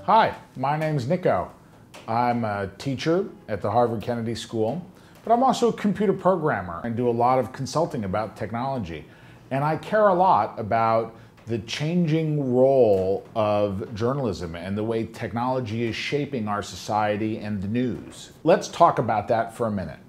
Hi, my name's Nico. I'm a teacher at the Harvard Kennedy School, but I'm also a computer programmer and do a lot of consulting about technology. And I care a lot about the changing role of journalism and the way technology is shaping our society and the news. Let's talk about that for a minute.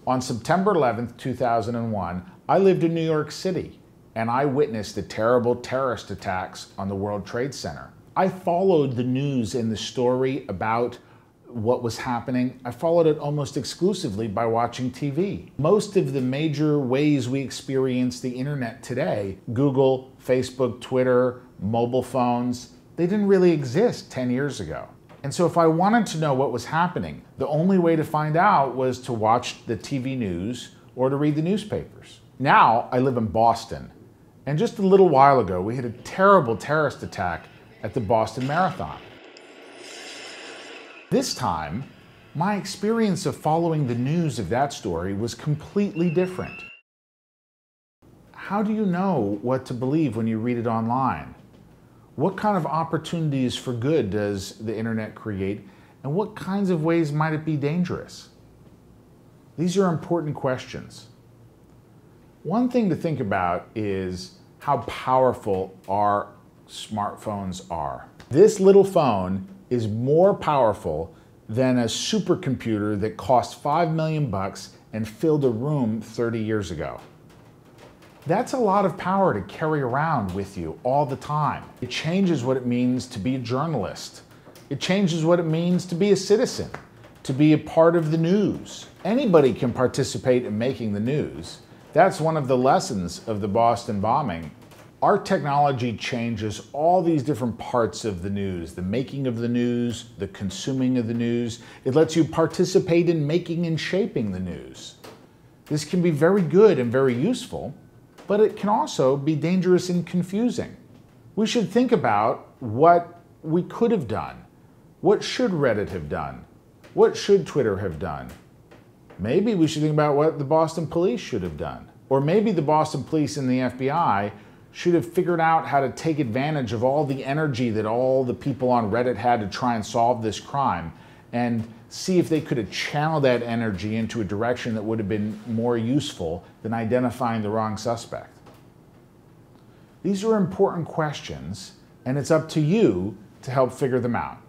On September 11th, 2001, I lived in New York City and I witnessed the terrible terrorist attacks on the World Trade Center. I followed the news and the story about what was happening. I followed it almost exclusively by watching TV. Most of the major ways we experience the internet today, Google, Facebook, Twitter, mobile phones, they didn't really exist 10 years ago. And so if I wanted to know what was happening, the only way to find out was to watch the TV news or to read the newspapers. Now I live in Boston, and just a little while ago we had a terrible terrorist attack at the Boston Marathon. This time, my experience of following the news of that story was completely different. How do you know what to believe when you read it online? What kind of opportunities for good does the internet create, and what kinds of ways might it be dangerous? These are important questions. One thing to think about is how powerful our smartphones are. This little phone is more powerful than a supercomputer that cost $5 million and filled a room 30 years ago. That's a lot of power to carry around with you all the time. It changes what it means to be a journalist. It changes what it means to be a citizen, to be a part of the news. Anybody can participate in making the news. That's one of the lessons of the Boston bombing. Our technology changes all these different parts of the news, the making of the news, the consuming of the news. It lets you participate in making and shaping the news. This can be very good and very useful, but it can also be dangerous and confusing. We should think about what we could have done. What should Reddit have done? What should Twitter have done? Maybe we should think about what the Boston police should have done. Or maybe the Boston police and the FBI should have figured out how to take advantage of all the energy that all the people on Reddit had to try and solve this crime and see if they could have channeled that energy into a direction that would have been more useful than identifying the wrong suspect. These are important questions, and it's up to you to help figure them out.